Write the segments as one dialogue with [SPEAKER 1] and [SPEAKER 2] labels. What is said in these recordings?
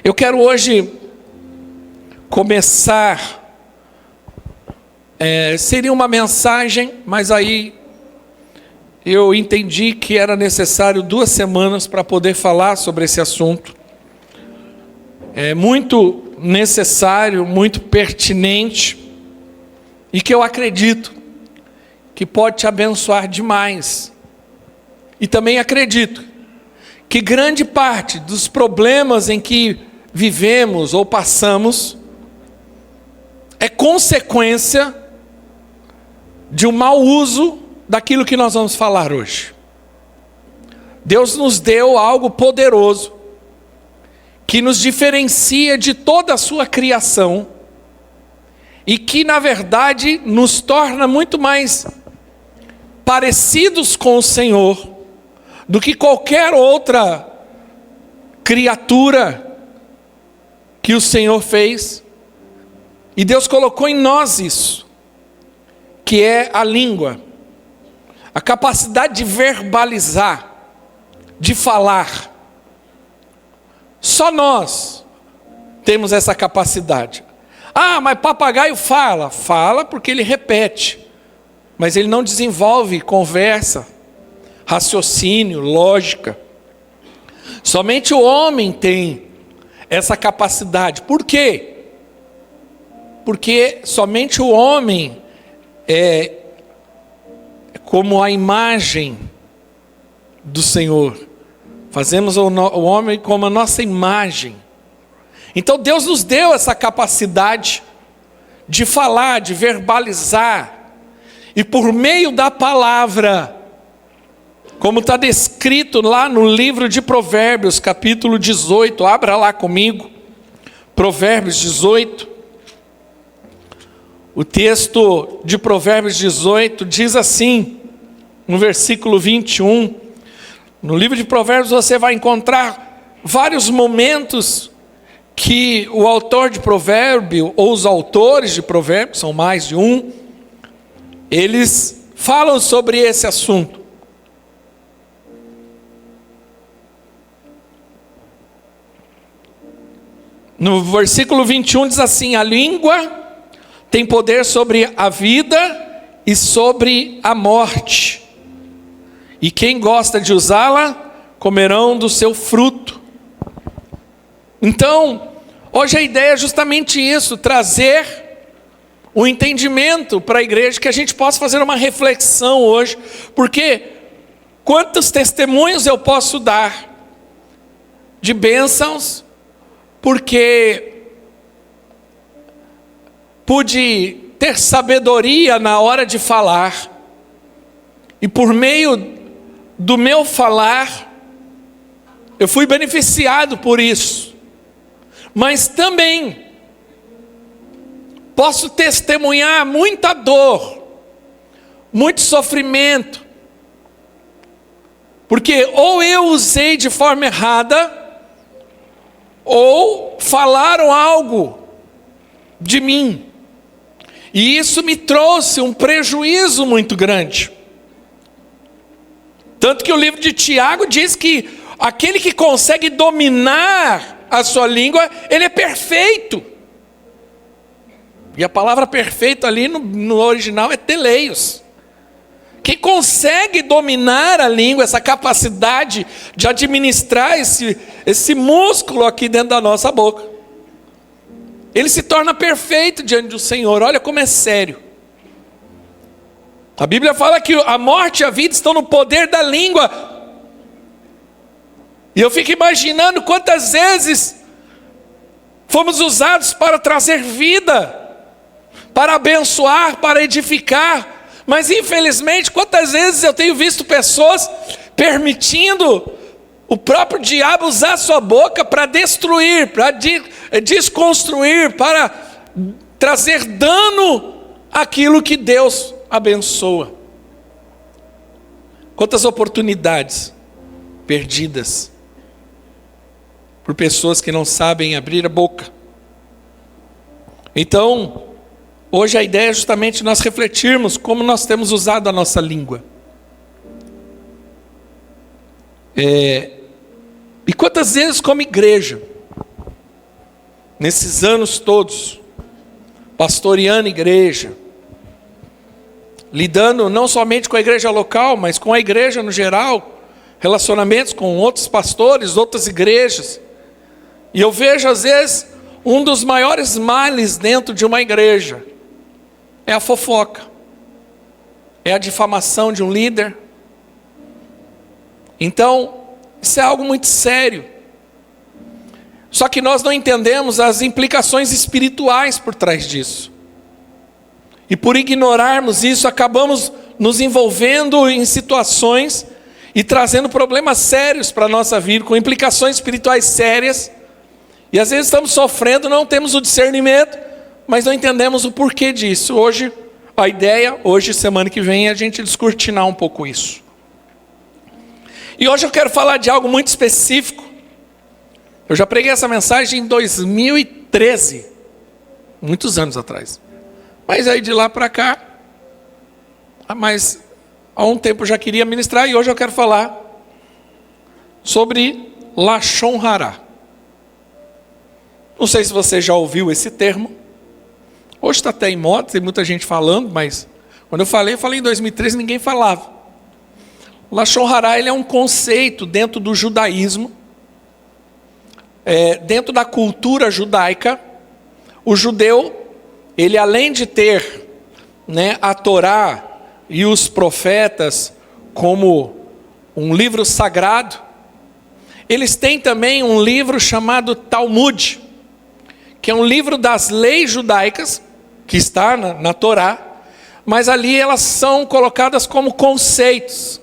[SPEAKER 1] Eu quero hoje começar, seria uma mensagem, mas aí eu entendi que era necessário 2 semanas para poder falar sobre esse assunto. É muito necessário, muito pertinente, e que eu acredito que pode te abençoar demais. E também acredito que grande parte dos problemas em que vivemos ou passamos é consequência de um mau uso daquilo que nós vamos falar hoje. Deus nos deu algo poderoso que nos diferencia de toda a sua criação e que, na verdade, nos torna muito mais parecidos com o Senhor do que qualquer outra criatura que o Senhor fez. E Deus colocou em nós isso, que é a língua, a capacidade de verbalizar, de falar. Só nós temos essa capacidade. Ah, mas papagaio fala. Fala porque ele repete, mas ele não desenvolve conversa, raciocínio, lógica. Somente o homem tem essa capacidade. Por quê? Porque somente o homem é como a imagem do Senhor. Fazemos o homem como a nossa imagem. Então Deus nos deu essa capacidade de falar, de verbalizar. E por meio da palavra, como está descrito lá no livro de Provérbios, capítulo 18, abra lá comigo, Provérbios 18. O texto de Provérbios 18 diz assim, no versículo 21, no livro de Provérbios você vai encontrar vários momentos que o autor de provérbio, ou os autores de provérbio, são mais de um, eles falam sobre esse assunto. No versículo 21 diz assim: a língua tem poder sobre a vida e sobre a morte, e quem gosta de usá-la, comerão do seu fruto. Então, hoje a ideia é justamente isso, trazer o entendimento para a igreja, que a gente possa fazer uma reflexão hoje, porque quantos testemunhos eu posso dar de bênçãos, porque pude ter sabedoria na hora de falar, e por meio do meu falar, eu fui beneficiado por isso. Mas também posso testemunhar muita dor, muito sofrimento, porque ou eu usei de forma errada, ou falaram algo de mim, e isso me trouxe um prejuízo muito grande. Tanto que o livro de Tiago diz que aquele que consegue dominar a sua língua, ele é perfeito. E a palavra perfeito ali no original é teleios. Quem consegue dominar a língua, essa capacidade de administrar esse músculo aqui dentro da nossa boca, ele se torna perfeito diante do Senhor. Olha como é sério. A Bíblia fala que a morte e a vida estão no poder da língua. E eu fico imaginando quantas vezes fomos usados para trazer vida, para abençoar, para edificar. Mas infelizmente, quantas vezes eu tenho visto pessoas permitindo o próprio diabo usar sua boca para destruir, para desconstruir, para trazer dano àquilo que Deus abençoa. Quantas oportunidades perdidas por pessoas que não sabem abrir a boca. Então, hoje a ideia é justamente nós refletirmos como nós temos usado a nossa língua. E quantas vezes como igreja nesses anos todos, pastoreando igreja, lidando não somente com a igreja local, mas com a igreja no geral, relacionamentos com outros pastores, outras igrejas. E eu vejo às vezes um dos maiores males dentro de uma igreja é a fofoca, é a difamação de um líder. Então, isso é algo muito sério. Só que nós não entendemos as implicações espirituais por trás disso. E por ignorarmos isso, acabamos nos envolvendo em situações e trazendo problemas sérios para a nossa vida, com implicações espirituais sérias. E às vezes estamos sofrendo, não temos o discernimento, mas não entendemos o porquê disso. Hoje, a ideia, semana que vem, é a gente descortinar um pouco isso. E hoje eu quero falar de algo muito específico. Eu já preguei essa mensagem em 2013, muitos anos atrás. Mas aí de lá para cá, mas há um tempo eu já queria ministrar, e hoje eu quero falar sobre Lashon Hará. Não sei se você já ouviu esse termo. Hoje está até em moda, tem muita gente falando, mas quando eu falei em 2013, ninguém falava. Lashon Hará, ele é um conceito dentro do judaísmo, dentro da cultura judaica. O judeu, ele além de ter, a Torá e os profetas como um livro sagrado, eles têm também um livro chamado Talmud, que é um livro das leis judaicas, que está na Torá, mas ali elas são colocadas como conceitos.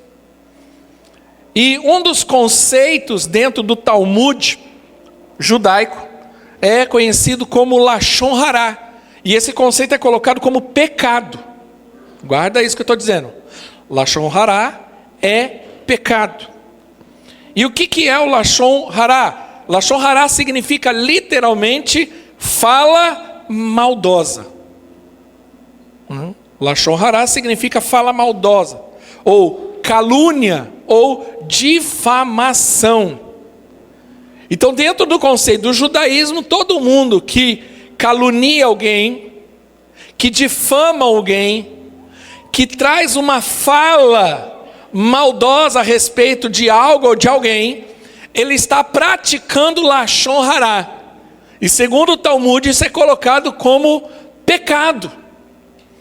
[SPEAKER 1] E um dos conceitos dentro do Talmud judaico é conhecido como Lashon Hará. E esse conceito é colocado como pecado. Guarda isso que eu estou dizendo. Lashon Hará é pecado. E o que é o Lashon Hará? Lashon Hará significa literalmente fala maldosa. Lashon Hará significa fala maldosa, ou calúnia, ou difamação. Então, dentro do conceito do judaísmo, todo mundo que calunia alguém, que difama alguém, que traz uma fala maldosa a respeito de algo ou de alguém, ele está praticando Lashon Hará. E segundo o Talmud, isso é colocado como pecado,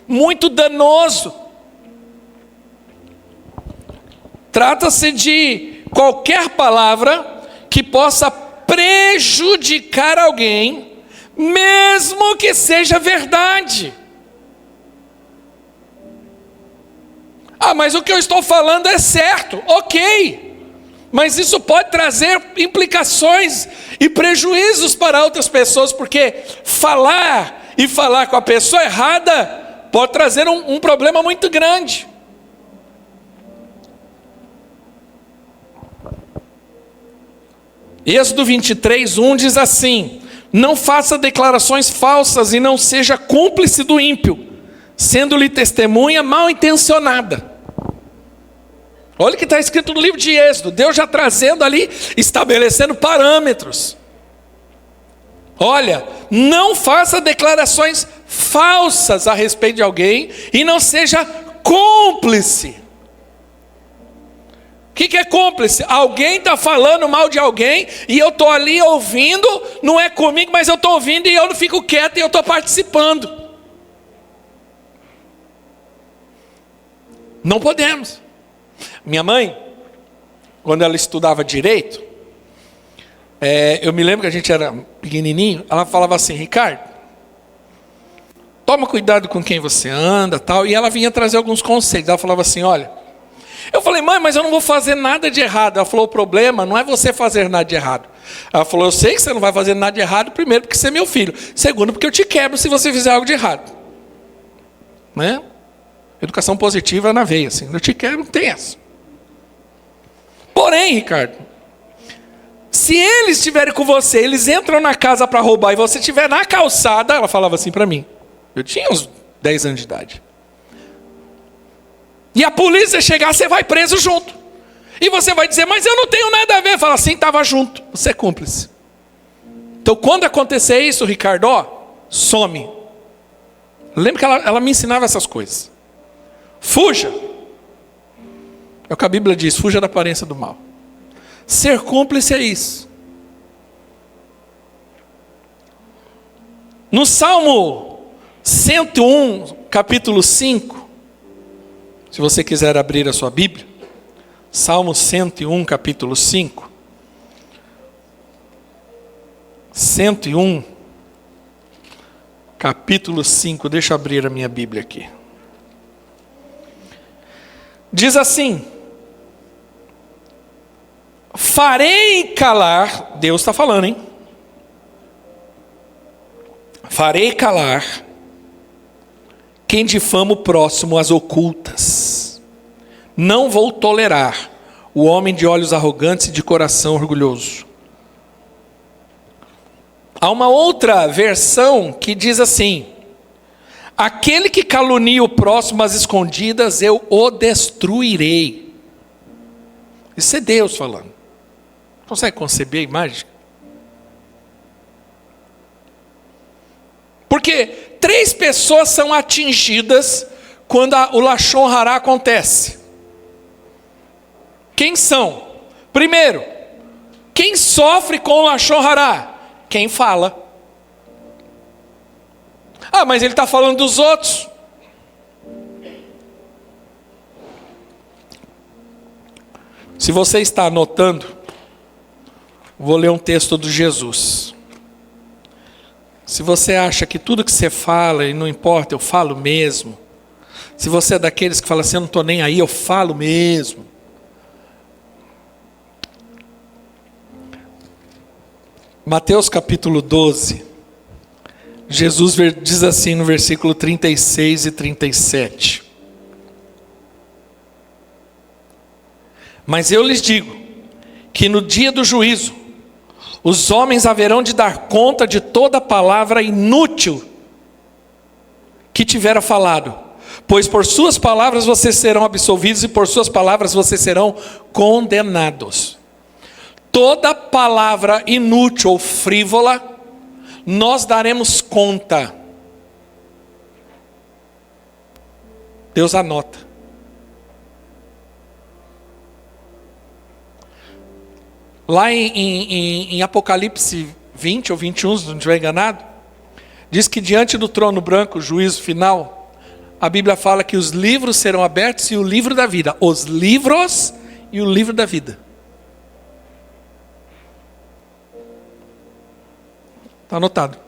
[SPEAKER 1] muito danoso. Trata-se de qualquer palavra que possa prejudicar alguém, mesmo que seja verdade. Mas o que eu estou falando é certo, ok. Mas isso pode trazer implicações e prejuízos para outras pessoas, porque falar com a pessoa errada pode trazer um problema muito grande. Êxodo 23:1 diz assim: não faça declarações falsas e não seja cúmplice do ímpio, sendo-lhe testemunha mal intencionada. Olha o que está escrito no livro de Êxodo, Deus já trazendo ali, estabelecendo parâmetros. Olha, não faça declarações falsas a respeito de alguém e não seja cúmplice. O que é cúmplice? Alguém está falando mal de alguém e eu estou ali ouvindo, não é comigo, mas eu estou ouvindo e eu não fico quieto e eu estou participando. Não podemos. Minha mãe, quando ela estudava direito, eu me lembro que a gente era pequenininho, ela falava assim: Ricardo, toma cuidado com quem você anda, tal. E ela vinha trazer alguns conceitos. Ela falava assim: olha, eu falei, mãe, mas eu não vou fazer nada de errado. Ela falou, o problema não é você fazer nada de errado. Ela falou, eu sei que você não vai fazer nada de errado, primeiro porque você é meu filho, segundo porque eu te quebro se você fizer algo de errado. Né? Educação positiva na veia, assim, eu te quebro, não tem essa. Porém, Ricardo, se eles estiverem com você, eles entram na casa para roubar e você estiver na calçada, ela falava assim para mim, eu tinha uns 10 anos de idade, e a polícia chegar, você vai preso junto. E você vai dizer, mas eu não tenho nada a ver. Fala assim, estava junto, você é cúmplice. Então, quando acontecer isso, Ricardo, some. Lembra que ela me ensinava essas coisas. Fuja. É o que a Bíblia diz, fuja da aparência do mal. Ser cúmplice é isso. No Salmo 101, capítulo 5, se você quiser abrir a sua Bíblia, Salmo 101, capítulo 5. 101, capítulo 5, deixa eu abrir a minha Bíblia aqui. Diz assim: farei calar, Deus está falando, hein? Farei calar quem difama o próximo às ocultas. Não vou tolerar o homem de olhos arrogantes e de coração orgulhoso. Há uma outra versão que diz assim: aquele que calunia o próximo às escondidas, eu o destruirei. Isso é Deus falando. Consegue conceber a imagem? Porque 3 pessoas são atingidas quando o Lashon Hará acontece. Quem são? Primeiro, quem sofre com o Lashon Hará? Quem fala. Ah, mas ele está falando dos outros. Se você está anotando, vou ler um texto do Jesus. Se você acha que tudo que você fala, e não importa, eu falo mesmo. Se você é daqueles que fala assim, eu não estou nem aí, eu falo mesmo. Mateus capítulo 12. Jesus diz assim no versículo 36 e 37. Mas eu lhes digo, que no dia do juízo, os homens haverão de dar conta de toda palavra inútil que tiveram falado. Pois por suas palavras vocês serão absolvidos e por suas palavras vocês serão condenados. Toda palavra inútil ou frívola, nós daremos conta. Deus anota. Lá em Apocalipse 20 ou 21, se não estiver enganado, diz que diante do trono branco, o juízo final, a Bíblia fala que os livros serão abertos e o livro da vida. Os livros e o livro da vida. Está anotado.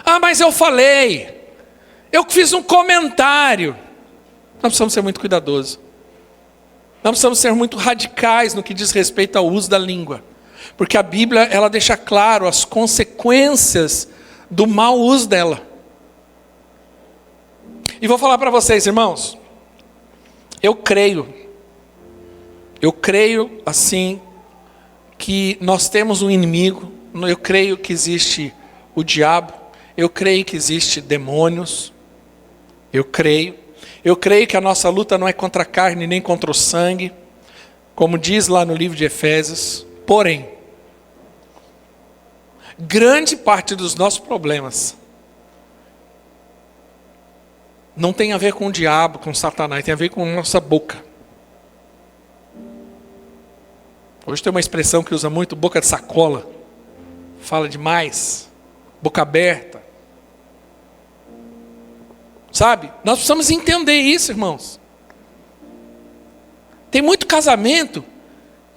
[SPEAKER 1] Ah, mas eu falei. Eu fiz um comentário. Nós precisamos ser muito cuidadosos. Nós precisamos ser muito radicais no que diz respeito ao uso da língua. Porque a Bíblia, ela deixa claro as consequências do mau uso dela. E vou falar para vocês, irmãos. Eu creio assim, que nós temos um inimigo. Eu creio que existe o diabo. Eu creio que existe demônios. Eu creio que a nossa luta não é contra a carne nem contra o sangue, como diz lá no livro de Efésios. Porém, grande parte dos nossos problemas não tem a ver com o diabo, com Satanás, tem a ver com a nossa boca. Hoje tem uma expressão que usa muito, boca de sacola. Fala demais, boca aberta. Sabe? Nós precisamos entender isso, irmãos. Tem muito casamento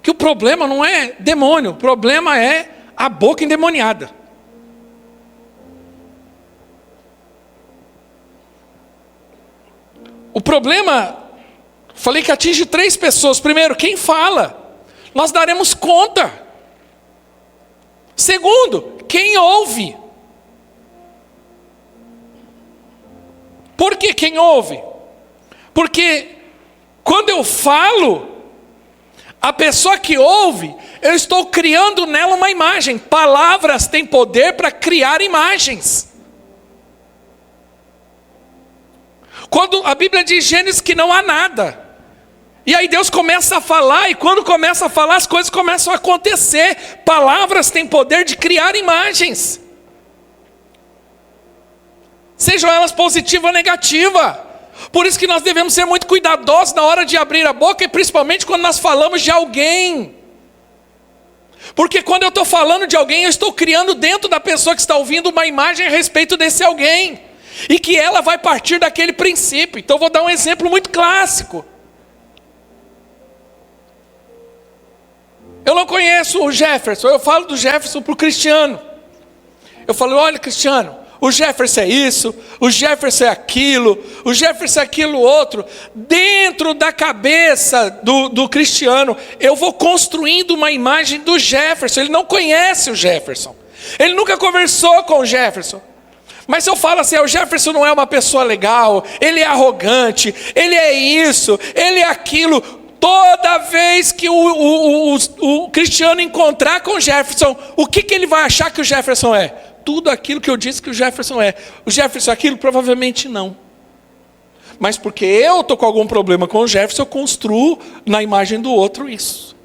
[SPEAKER 1] que o problema não é demônio, o problema é a boca endemoniada. O problema, falei que atinge 3 pessoas. Primeiro, quem fala, nós daremos conta. Segundo, quem ouve. Por que quem ouve? Porque quando eu falo, a pessoa que ouve, eu estou criando nela uma imagem. Palavras têm poder para criar imagens. Quando a Bíblia diz em Gênesis que não há nada, E aí Deus começa a falar, e quando começa a falar, as coisas começam a acontecer. Palavras têm poder de criar imagens. Sejam elas positivas ou negativas. Por isso que nós devemos ser muito cuidadosos na hora de abrir a boca, e principalmente quando nós falamos de alguém. Porque quando eu estou falando de alguém, eu estou criando dentro da pessoa que está ouvindo uma imagem a respeito desse alguém. E que ela vai partir daquele princípio. Então eu vou dar um exemplo muito clássico. Eu não conheço o Jefferson, eu falo do Jefferson para o Cristiano. Eu falo, olha Cristiano, o Jefferson é isso, o Jefferson é aquilo, o Jefferson é aquilo outro. Dentro da cabeça do Cristiano, eu vou construindo uma imagem do Jefferson. Ele não conhece o Jefferson, ele nunca conversou com o Jefferson. Mas se eu falo assim, o Jefferson não é uma pessoa legal, ele é arrogante, ele é isso, ele é aquilo. Toda vez que o Cristiano encontrar com o Jefferson, o que ele vai achar que o Jefferson é? Tudo aquilo que eu disse que o Jefferson é. O Jefferson é aquilo? Provavelmente não. Mas porque eu estou com algum problema com o Jefferson, eu construo na imagem do outro isso.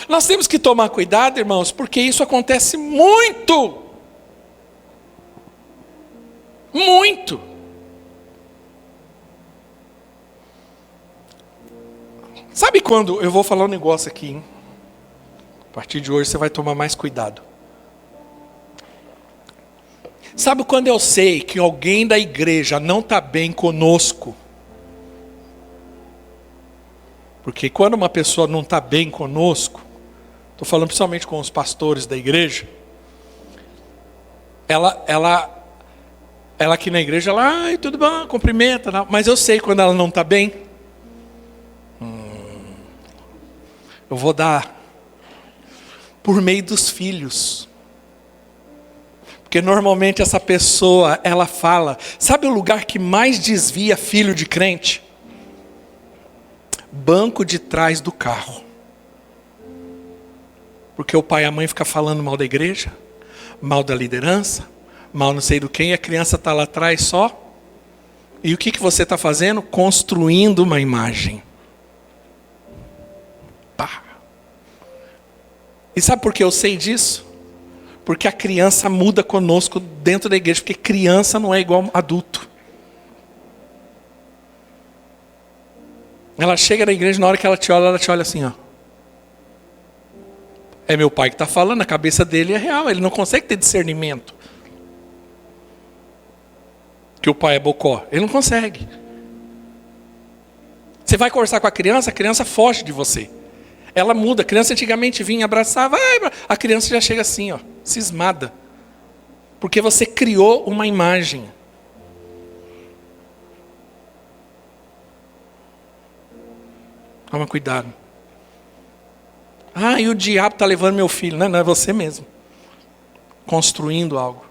[SPEAKER 1] Nós temos que tomar cuidado, irmãos, porque isso acontece muito. Muito. Sabe quando, eu vou falar um negócio aqui, hein? A partir de hoje você vai tomar mais cuidado. Sabe quando eu sei que alguém da igreja não está bem conosco? Porque quando uma pessoa não está bem conosco, estou falando principalmente com os pastores da igreja, ela aqui na igreja, ela, tudo bom, cumprimenta, não. Mas eu sei quando ela não está bem. Eu vou dar por meio dos filhos. Porque normalmente essa pessoa, ela fala, sabe o lugar que mais desvia filho de crente? Banco de trás do carro. Porque o pai e a mãe ficam falando mal da igreja, mal da liderança, mal não sei do quem, e a criança está lá atrás só. E o que você está fazendo? Construindo uma imagem. Pá. E sabe por que eu sei disso? Porque a criança muda conosco dentro da igreja, porque criança não é igual adulto. Ela chega na igreja, na hora que ela te olha assim, ó. É meu pai que está falando, a cabeça dele é real, ele não consegue ter discernimento. Que o pai é bocó, ele não consegue. Você vai conversar com a criança foge de você. Ela muda, a criança antigamente vinha, abraçava, a criança já chega assim, ó, cismada. Porque você criou uma imagem. Toma cuidado. E o diabo está levando meu filho. Não é você mesmo. Construindo algo.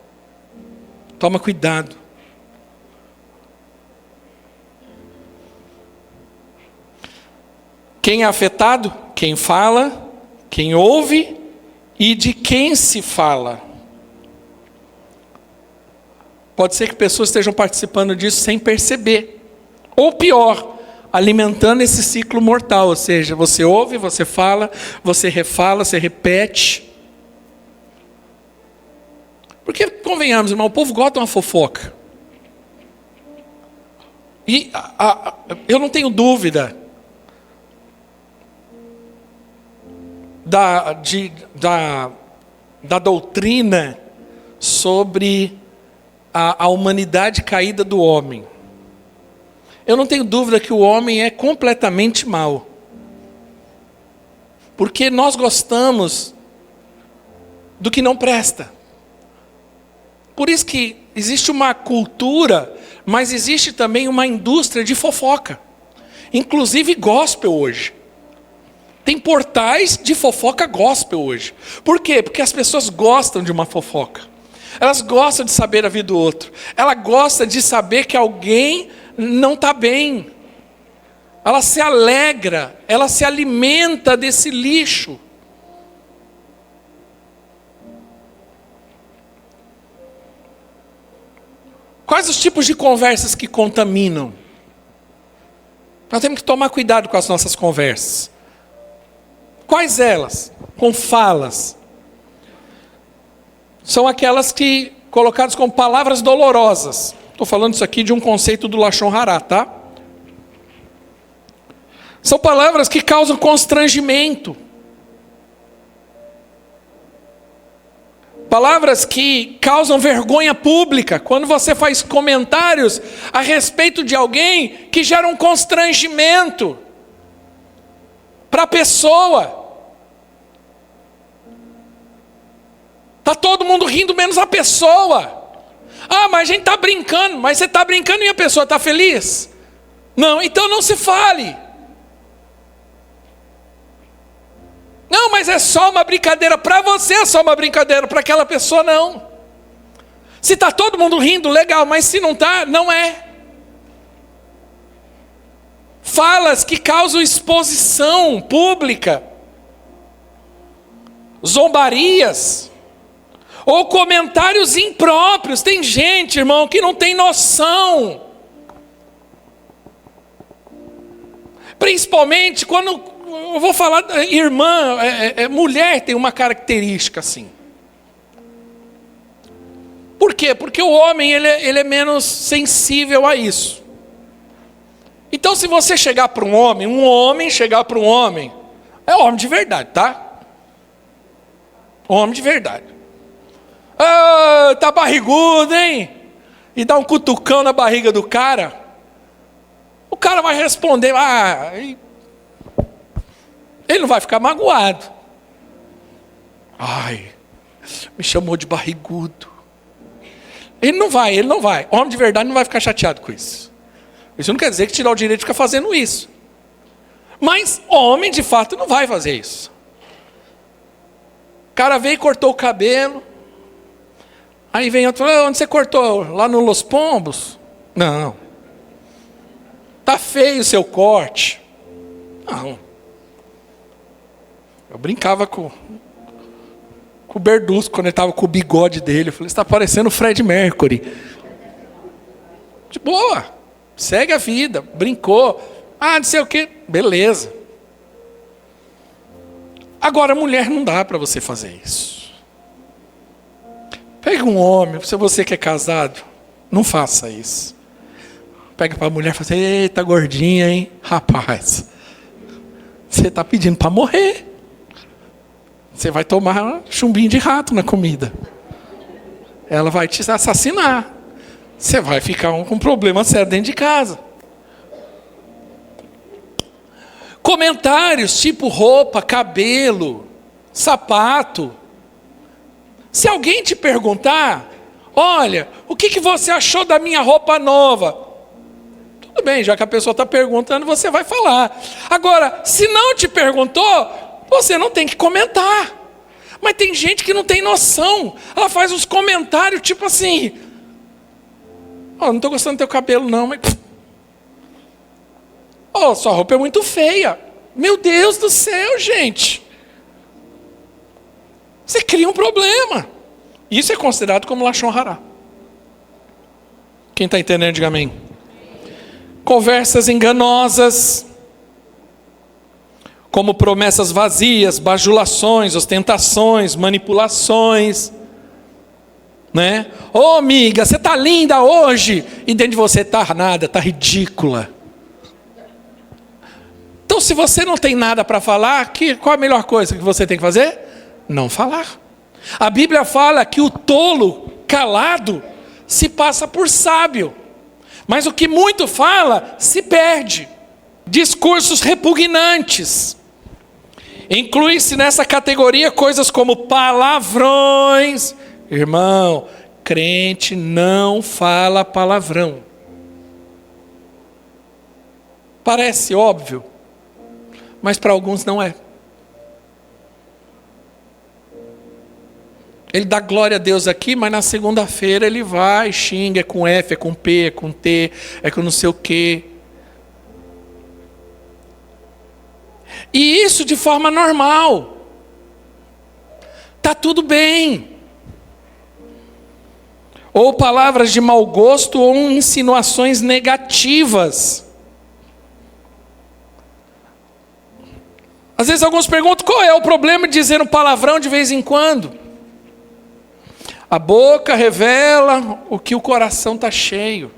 [SPEAKER 1] Toma cuidado. Quem é afetado? Quem fala, quem ouve e de quem se fala. Pode ser que pessoas estejam participando disso sem perceber. Ou pior, alimentando esse ciclo mortal. Ou seja, você ouve, você fala, você refala, você repete. Porque, convenhamos, irmão, o povo gosta de uma fofoca. E eu não tenho dúvida da doutrina sobre a humanidade caída do homem. Eu não tenho dúvida que o homem é completamente mau. Porque nós gostamos do que não presta. Por isso que existe uma cultura, mas existe também uma indústria de fofoca. Inclusive gospel hoje. Tem portais de fofoca gospel hoje. Por quê? Porque as pessoas gostam de uma fofoca. Elas gostam de saber a vida do outro. Ela gosta de saber que alguém não está bem. Ela se alegra, ela se alimenta desse lixo. Quais os tipos de conversas que contaminam? Nós temos que tomar cuidado com as nossas conversas. Quais elas? Com falas. São aquelas que, colocadas como palavras dolorosas. Estou falando isso aqui de um conceito do Lashon Hará, tá? São palavras que causam constrangimento. Palavras que causam vergonha pública. Quando você faz comentários a respeito de alguém que gera um constrangimento para a pessoa. Está todo mundo rindo menos a pessoa. Ah, mas a gente está brincando. Mas você está brincando e a pessoa está feliz? Não, então não se fale. Não, mas é só uma brincadeira. Para você é só uma brincadeira, para aquela pessoa não. Se está todo mundo rindo, legal, mas se não está, não é. Falas que causam exposição pública, zombarias, ou comentários impróprios. Tem gente, irmão, que não tem noção. Principalmente quando eu vou falar, irmã, mulher tem uma característica assim. Por quê? Porque o homem ele é menos sensível a isso. Então se você chegar para um homem chegar para um homem, é homem de verdade, tá? Homem de verdade. Ah, tá barrigudo, hein? E dá um cutucão na barriga do cara. O cara vai responder, ele não vai ficar magoado. Ai, me chamou de barrigudo. Ele não vai. Homem de verdade não vai ficar chateado com isso. Isso não quer dizer que te dá o direito de ficar fazendo isso. Mas homem de fato não vai fazer isso. O cara veio e cortou o cabelo. Aí vem outro, onde você cortou? Lá no Los Pombos? Não. Tá feio o seu corte. Não. Eu brincava com o Berdusco, quando ele estava com o bigode dele. Eu falei, você está parecendo o Fred Mercury. De boa. Segue a vida. Brincou. Não sei o quê. Beleza. Agora, mulher, não dá para você fazer isso. Pega um homem, se você que é casado, não faça isso. Pega para a mulher e fala assim, eita, gordinha, hein? Rapaz, você está pedindo para morrer. Você vai tomar chumbinho de rato na comida. Ela vai te assassinar. Você vai ficar com um problema sério dentro de casa. Comentários tipo roupa, cabelo, sapato. Se alguém te perguntar, olha, o que você achou da minha roupa nova? Tudo bem, já que a pessoa está perguntando, você vai falar. Agora, se não te perguntou, você não tem que comentar. Mas tem gente que não tem noção. Ela faz uns comentários tipo assim, não estou gostando do teu cabelo não, mas... sua roupa é muito feia. Meu Deus do céu, gente. Você cria um problema. Isso é considerado como Lashon Hará. Quem está entendendo, diga amém. Conversas enganosas, como promessas vazias, bajulações, ostentações, manipulações. Né? Amiga, você está linda hoje. E dentro de você está nada, está ridícula. Então, se você não tem nada para falar, qual a melhor coisa que você tem que fazer? Não falar. A Bíblia fala que o tolo calado se passa por sábio. Mas o que muito fala se perde. Discursos repugnantes. Inclui-se nessa categoria coisas como palavrões. Irmão, crente não fala palavrão. Parece óbvio, mas para alguns não é. Ele dá glória a Deus aqui, mas na segunda-feira ele vai, xinga, é com F, é com P, é com T, é com não sei o quê. E isso de forma normal. Está tudo bem. Ou palavras de mau gosto ou insinuações negativas. Às vezes alguns perguntam, qual é o problema de dizer um palavrão de vez em quando? A boca revela o que o coração está cheio.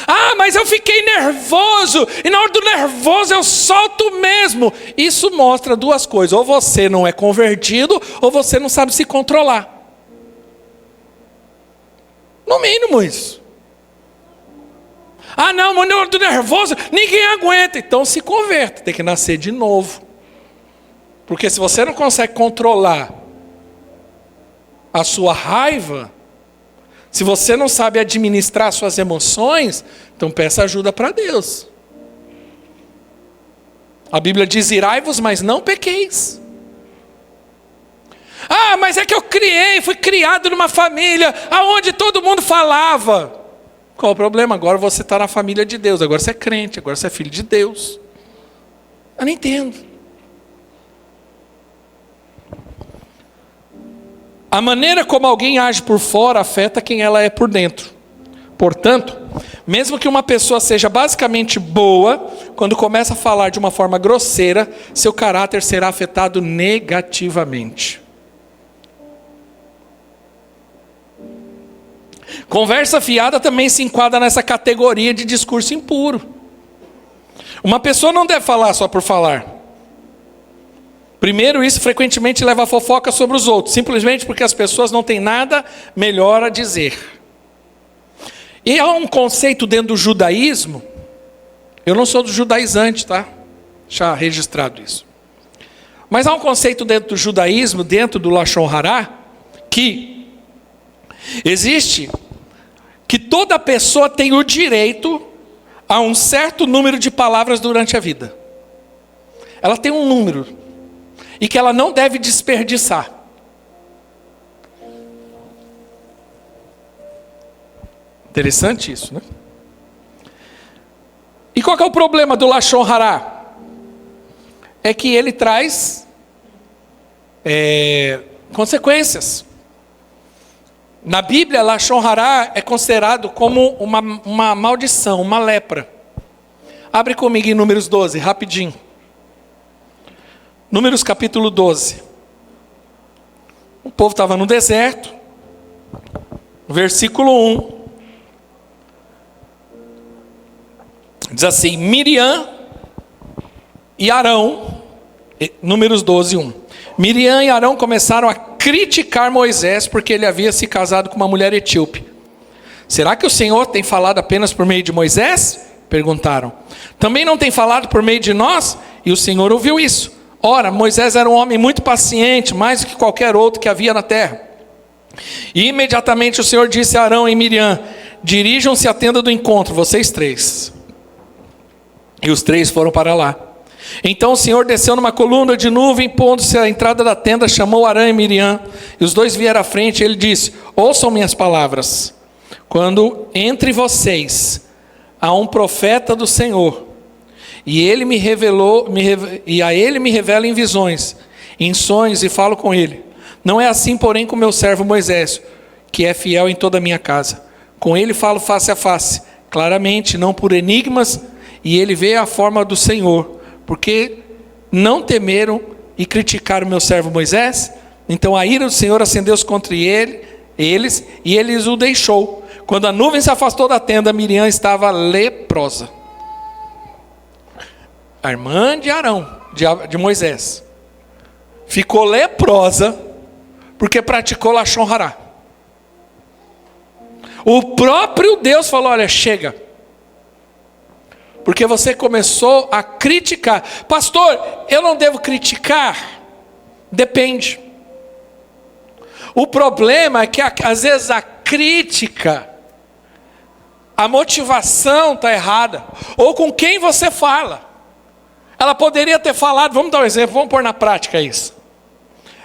[SPEAKER 1] Ah, mas eu fiquei nervoso, e na hora do nervoso eu solto mesmo. Isso mostra duas coisas: ou você não é convertido, ou você não sabe se controlar. No mínimo isso. Ah não, mas na hora do nervoso ninguém aguenta. Então se converta, tem que nascer de novo. Porque se você não consegue controlar a sua raiva, se você não sabe administrar suas emoções, então peça ajuda para Deus. A Bíblia diz: irai-vos, mas não pequeis. Ah, mas é que eu fui criado numa família onde todo mundo falava. Qual o problema? Agora você está na família de Deus, agora você é crente, agora você é filho de Deus. Eu não entendo. A maneira como alguém age por fora afeta quem ela é por dentro. Portanto, mesmo que uma pessoa seja basicamente boa, quando começa a falar de uma forma grosseira, seu caráter será afetado negativamente. Conversa fiada também se enquadra nessa categoria de discurso impuro. Uma pessoa não deve falar só por falar. Primeiro, isso frequentemente leva a fofoca sobre os outros, simplesmente porque as pessoas não têm nada melhor a dizer. E há um conceito dentro do judaísmo, eu não sou do judaizante, tá? Já registrado isso. Mas há um conceito dentro do judaísmo, dentro do Lashon Hará, que existe que toda pessoa tem o direito a um certo número de palavras durante a vida. Ela tem um número, e que ela não deve desperdiçar. Interessante isso, né? E qual que é o problema do Lashon Hará? É que ele traz consequências. Na Bíblia, Lashon Hará é considerado como uma maldição, uma lepra. Abre comigo em Números 12, rapidinho. Números capítulo 12. O povo estava no deserto. Versículo 1. Diz assim: Miriam e Arão, Números 12, 1. Miriam e Arão começaram a criticar Moisés porque ele havia se casado com uma mulher etíope. Será que o Senhor tem falado apenas por meio de Moisés? Perguntaram. Também não tem falado por meio de nós? E o Senhor ouviu isso. Ora, Moisés era um homem muito paciente, mais do que qualquer outro que havia na terra. E imediatamente o Senhor disse a Arão e Miriam: dirijam-se à tenda do encontro, vocês três. E os três foram para lá. Então o Senhor desceu numa coluna de nuvem, pondo-se à entrada da tenda, chamou Arão e Miriam, e os dois vieram à frente, e ele disse: ouçam minhas palavras. Quando entre vocês há um profeta do Senhor, e ele me revelou, e a ele me revela em visões, em sonhos, e falo com ele. Não é assim, porém, com meu servo Moisés, que é fiel em toda a minha casa. Com ele falo face a face, claramente, não por enigmas, e ele vê a forma do Senhor. Porque não temeram e criticaram meu servo Moisés? Então a ira do Senhor acendeu-se contra eles, e eles o deixou. Quando a nuvem se afastou da tenda, Miriam estava leprosa. A irmã de Arão, de Moisés, ficou leprosa porque praticou Lashon Hará. O próprio Deus falou: olha, chega. Porque você começou a criticar. Pastor, eu não devo criticar? Depende. O problema é que às vezes a crítica, a motivação está errada. Ou com quem você fala. Ela poderia ter falado, vamos dar um exemplo, vamos pôr na prática isso.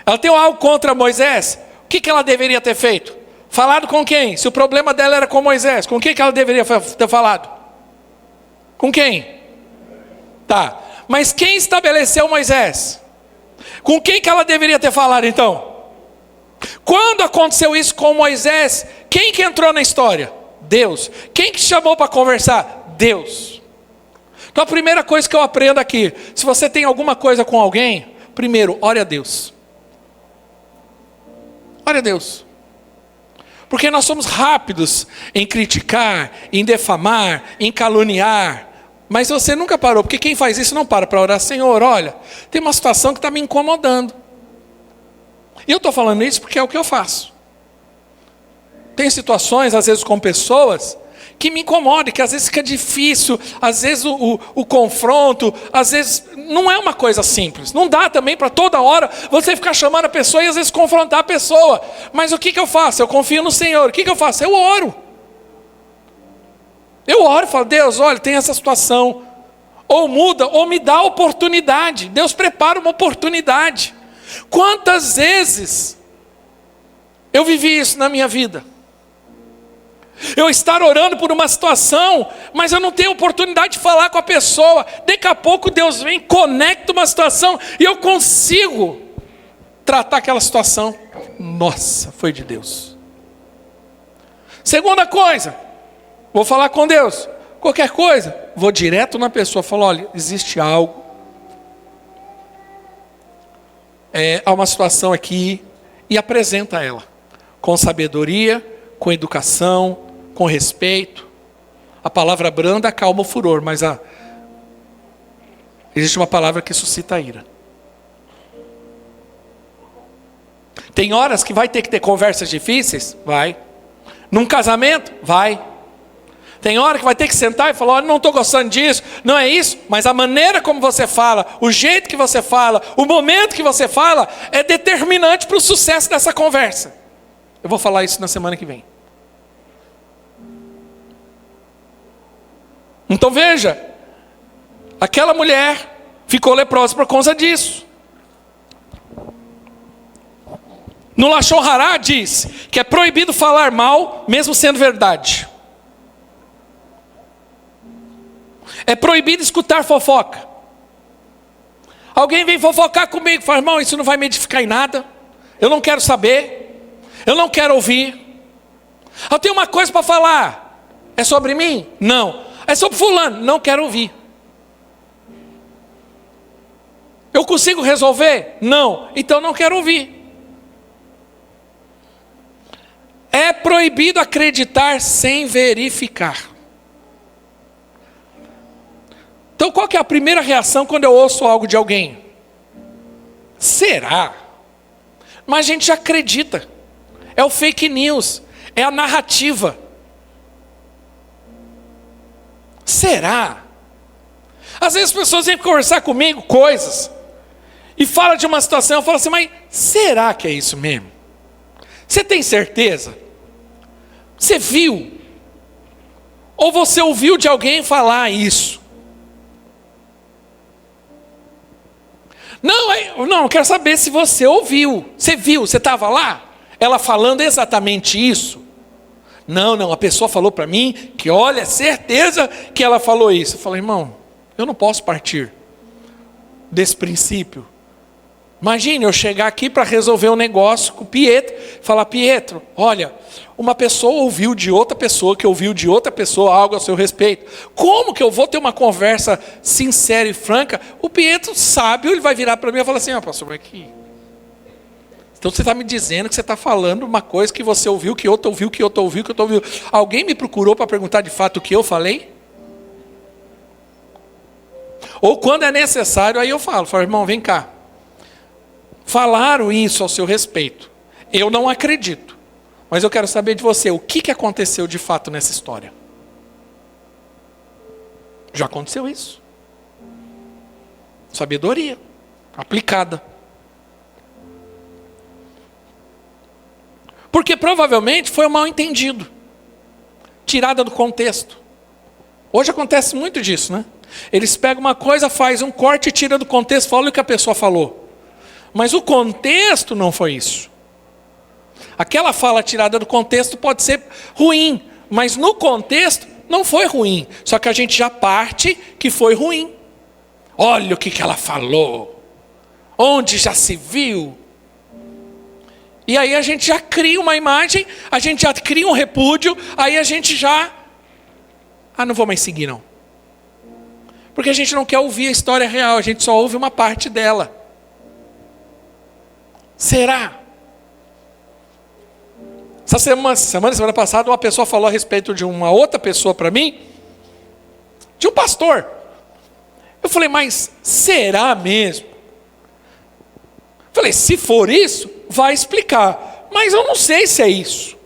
[SPEAKER 1] Ela tem algo contra Moisés, o que ela deveria ter feito? Falado com quem? Se o problema dela era com Moisés, com quem que ela deveria ter falado? Com quem? Tá, mas quem estabeleceu Moisés? Com quem que ela deveria ter falado então? Quando aconteceu isso com Moisés, quem que entrou na história? Deus. Quem que chamou para conversar? Deus. Então a primeira coisa que eu aprendo aqui, se você tem alguma coisa com alguém, primeiro, ore a Deus. Ore a Deus. Porque nós somos rápidos em criticar, em defamar, em caluniar. Mas você nunca parou, porque quem faz isso não para orar. Senhor, olha, tem uma situação que está me incomodando. E eu estou falando isso porque é o que eu faço. Tem situações, às vezes com pessoas, que me incomodam, que às vezes fica difícil, às vezes o confronto, às vezes não é uma coisa simples. Não dá também para toda hora você ficar chamando a pessoa e às vezes confrontar a pessoa. Mas o que eu faço? Eu confio no Senhor. O que eu faço? Eu oro. Eu oro e falo, Deus, olha, tem essa situação. Ou muda, ou me dá oportunidade. Deus prepara uma oportunidade. Quantas vezes eu vivi isso na minha vida? Eu estar orando por uma situação, mas eu não tenho oportunidade de falar com a pessoa. Daqui a pouco Deus vem, conecta uma situação e eu consigo tratar aquela situação. Nossa, foi de Deus. Segunda coisa, vou falar com Deus. Qualquer coisa, vou direto na pessoa, falo, olha, existe algo. Há uma situação aqui, e apresenta ela. Com sabedoria, com educação, com respeito. A palavra branda acalma o furor, mas existe uma palavra que suscita a ira. Tem horas que vai ter que ter conversas difíceis? Vai. Num casamento? Vai. Tem hora que vai ter que sentar e falar, olha, não estou gostando disso, não é isso, mas a maneira como você fala, o jeito que você fala, o momento que você fala, é determinante para o sucesso dessa conversa. Eu vou falar isso na semana que vem. Então veja, aquela mulher ficou leprosa por causa disso. No Lashon Hará diz que é proibido falar mal, mesmo sendo verdade. É proibido escutar fofoca. Alguém vem fofocar comigo, fala, irmão, isso não vai me edificar em nada. Eu não quero saber. Eu não quero ouvir. Eu tenho uma coisa para falar. É sobre mim? Não. É sobre fulano? Não quero ouvir. Eu consigo resolver? Não. Então não quero ouvir. É proibido acreditar sem verificar. Então qual que é a primeira reação quando eu ouço algo de alguém? Será? Mas a gente já acredita. É o fake news. É a narrativa. Será? Às vezes as pessoas vêm conversar comigo coisas. E falam de uma situação, eu falo assim, mas será que é isso mesmo? Você tem certeza? Você viu? Ou você ouviu de alguém falar isso? Não, eu quero saber se você ouviu. Você viu? Você estava lá? Ela falando exatamente isso? Não, a pessoa falou para mim que, olha, certeza que ela falou isso. Eu falei, irmão, eu não posso partir desse princípio. Imagine eu chegar aqui para resolver um negócio com o Pietro, falar, Pietro, olha, uma pessoa ouviu de outra pessoa, que ouviu de outra pessoa algo a seu respeito. Como que eu vou ter uma conversa sincera e franca? O Pietro sábio, ele vai virar para mim e falar assim, pastor, mas aqui. Então você está me dizendo que você está falando uma coisa que você ouviu, que outro ouviu, que outro ouviu, que outro ouviu. Alguém me procurou para perguntar de fato o que eu falei? Ou quando é necessário, aí eu falo, irmão, vem cá. Falaram isso ao seu respeito. Eu não acredito. Mas eu quero saber de você, o que aconteceu de fato nessa história? Já aconteceu isso. Sabedoria aplicada. Porque provavelmente foi um mal entendido. Tirada do contexto. Hoje acontece muito disso, né? Eles pegam uma coisa, fazem um corte e tiram do contexto, falam o que a pessoa falou. Mas o contexto não foi isso. Aquela fala tirada do contexto pode ser ruim, mas no contexto não foi ruim. Só que a gente já parte que foi ruim. Olha o que ela falou. Onde já se viu. E aí a gente já cria uma imagem, a gente já cria um repúdio, aí a gente já... não vou mais seguir não. Porque a gente não quer ouvir a história real, a gente só ouve uma parte dela. Será? Semana passada, uma pessoa falou a respeito de uma outra pessoa para mim, de um pastor. Eu falei, mas será mesmo? Falei, se for isso, vai explicar. Mas eu não sei se é isso.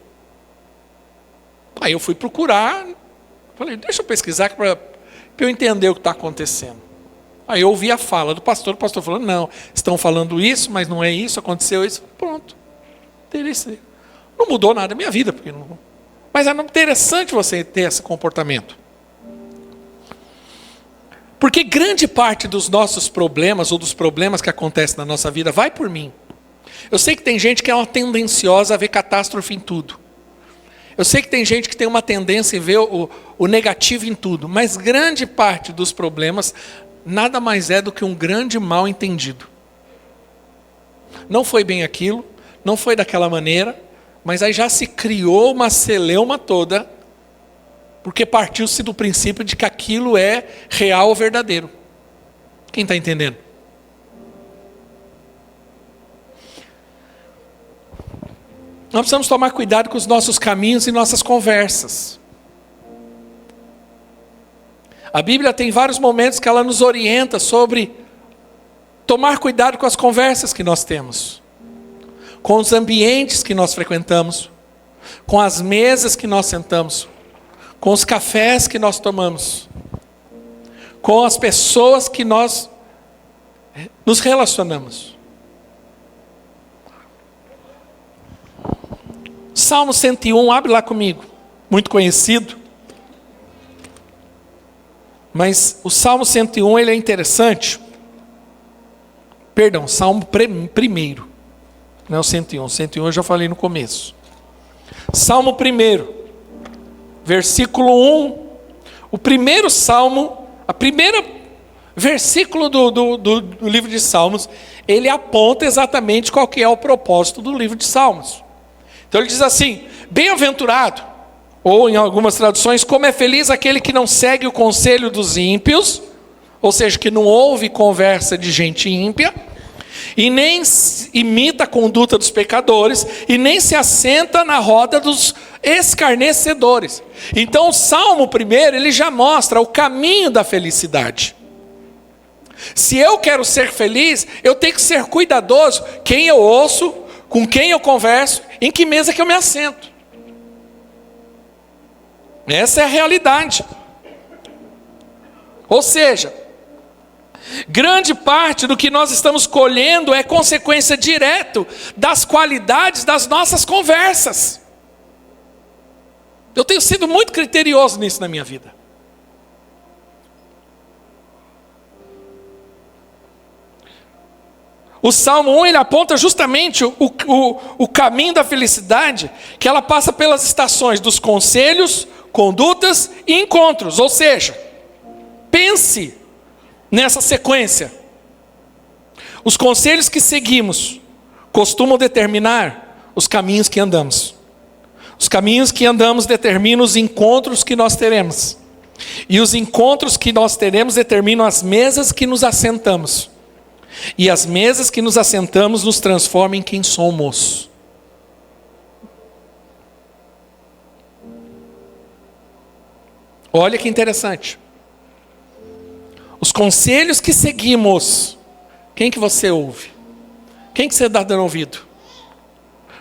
[SPEAKER 1] Aí eu fui procurar, falei, deixa eu pesquisar para eu entender o que está acontecendo. Aí eu ouvi a fala do pastor, o pastor falou, não, estão falando isso, mas não é isso, aconteceu isso. Pronto, interessante. Não mudou nada a minha vida, porque não... mas é interessante você ter esse comportamento. Porque grande parte dos nossos problemas, ou dos problemas que acontecem na nossa vida, vai por mim. Eu sei que tem gente que é uma tendenciosa a ver catástrofe em tudo. Eu sei que tem gente que tem uma tendência em ver o negativo em tudo. Mas grande parte dos problemas nada mais é do que um grande mal entendido. Não foi bem aquilo, não foi daquela maneira, mas aí já se criou uma celeuma toda, porque partiu-se do princípio de que aquilo é real ou verdadeiro. Quem está entendendo? Nós precisamos tomar cuidado com os nossos caminhos e nossas conversas. A Bíblia tem vários momentos que ela nos orienta sobre tomar cuidado com as conversas que nós temos, com os ambientes que nós frequentamos, com as mesas que nós sentamos, com os cafés que nós tomamos, com as pessoas que nós nos relacionamos. Salmo 101, abre lá comigo, muito conhecido. Mas o Salmo 101 ele é interessante. Perdão, Salmo primeiro. Não é o 101. 101 eu já falei no começo. Salmo 1, versículo 1. O primeiro salmo, a primeira versículo do livro de Salmos, ele aponta exatamente qual que é o propósito do livro de Salmos. Então ele diz assim, bem-aventurado, ou em algumas traduções, como é feliz aquele que não segue o conselho dos ímpios, ou seja, que não ouve conversa de gente ímpia, e nem imita a conduta dos pecadores, e nem se assenta na roda dos escarnecedores. Então o Salmo 1, ele já mostra o caminho da felicidade. Se eu quero ser feliz, eu tenho que ser cuidadoso, quem eu ouço, com quem eu converso, em que mesa que eu me assento. Essa é a realidade. Ou seja, grande parte do que nós estamos colhendo é consequência direta das qualidades das nossas conversas. Eu tenho sido muito criterioso nisso na minha vida. O Salmo 1, ele aponta justamente o caminho da felicidade, que ela passa pelas estações dos conselhos, condutas e encontros. Ou seja, pense nessa sequência. Os conselhos que seguimos costumam determinar os caminhos que andamos. Os caminhos que andamos determinam os encontros que nós teremos. E os encontros que nós teremos determinam as mesas que nos assentamos. E as mesas que nos assentamos nos transformam em quem somos. Olha que interessante. Os conselhos que seguimos, quem que você ouve? Quem que você está dando ouvido?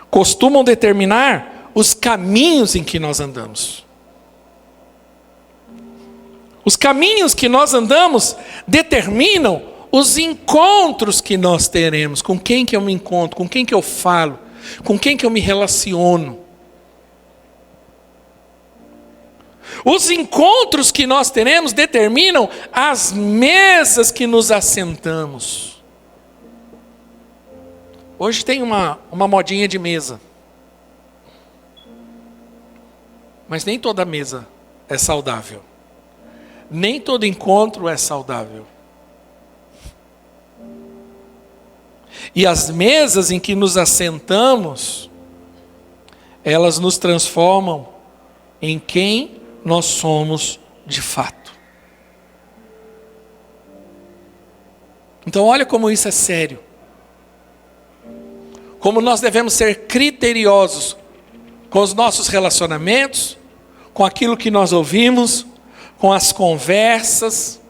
[SPEAKER 1] Costumam determinar os caminhos em que nós andamos. Os caminhos que nós andamos determinam os encontros que nós teremos, com quem que eu me encontro, com quem que eu falo, com quem que eu me relaciono. Os encontros que nós teremos determinam as mesas que nos assentamos. Hoje tem uma modinha de mesa. Mas nem toda mesa é saudável. Nem todo encontro é saudável. E as mesas em que nos assentamos, elas nos transformam em quem nós somos de fato. Então olha como isso é sério. Como nós devemos ser criteriosos com os nossos relacionamentos, com aquilo que nós ouvimos, com as conversas.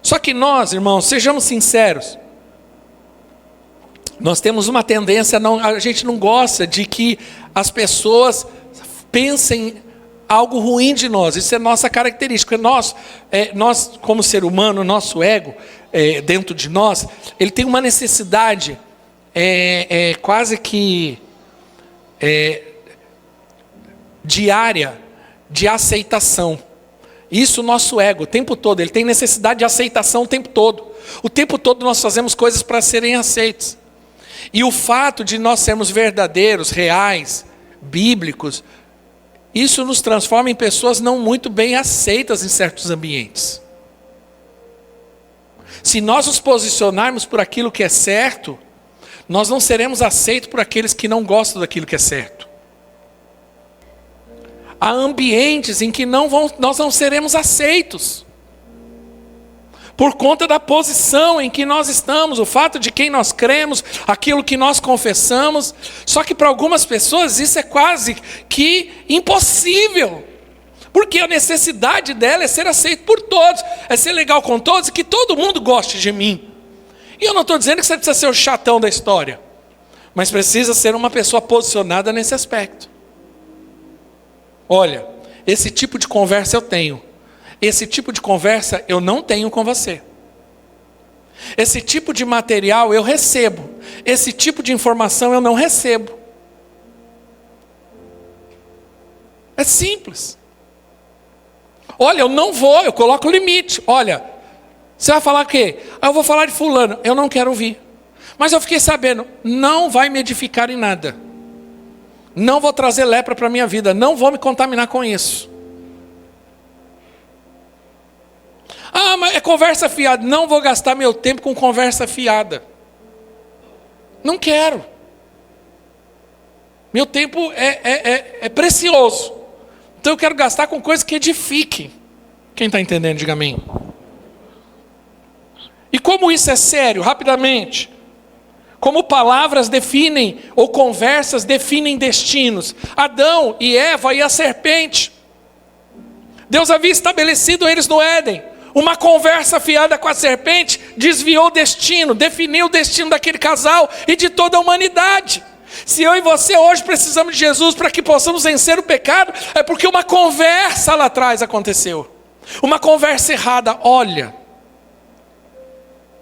[SPEAKER 1] Só que nós, irmãos, sejamos sinceros, nós temos uma tendência, a gente não gosta de que as pessoas pensem algo ruim de nós. Isso é nossa característica. Nós como ser humano, nosso ego, dentro de nós, ele tem uma necessidade quase que diária de aceitação. Isso o nosso ego, o tempo todo, ele tem necessidade de aceitação o tempo todo. O tempo todo nós fazemos coisas para serem aceitos. E o fato de nós sermos verdadeiros, reais, bíblicos, isso nos transforma em pessoas não muito bem aceitas em certos ambientes. Se nós nos posicionarmos por aquilo que é certo, nós não seremos aceitos por aqueles que não gostam daquilo que é certo. Há ambientes em que nós não seremos aceitos, por conta da posição em que nós estamos, o fato de quem nós cremos, aquilo que nós confessamos. Só que para algumas pessoas isso é quase que impossível, porque a necessidade dela é ser aceito por todos, é ser legal com todos e que todo mundo goste de mim. E eu não estou dizendo que você precisa ser o chatão da história, mas precisa ser uma pessoa posicionada nesse aspecto. Olha, esse tipo de conversa eu tenho. Esse tipo de conversa eu não tenho com você. Esse tipo de material eu recebo. Esse tipo de informação eu não recebo. É simples. Olha, eu não vou, eu coloco limite. Olha, você vai falar o quê? Eu vou falar de fulano. Eu não quero ouvir. Mas eu fiquei sabendo, não vai me edificar em nada. Não vou trazer lepra para a minha vida. Não vou me contaminar com isso. Ah, mas é conversa fiada. Não vou gastar meu tempo com conversa fiada. Não quero. Meu tempo é precioso. Então eu quero gastar com coisas que edifiquem. Quem está entendendo, diga amém. E como isso é sério, rapidamente. Como palavras definem, ou conversas definem destinos. Adão e Eva e a serpente. Deus havia estabelecido eles no Éden. Uma conversa fiada com a serpente desviou o destino, definiu o destino daquele casal e de toda a humanidade. Se eu e você hoje precisamos de Jesus para que possamos vencer o pecado, é porque uma conversa lá atrás aconteceu. Uma conversa errada, olha.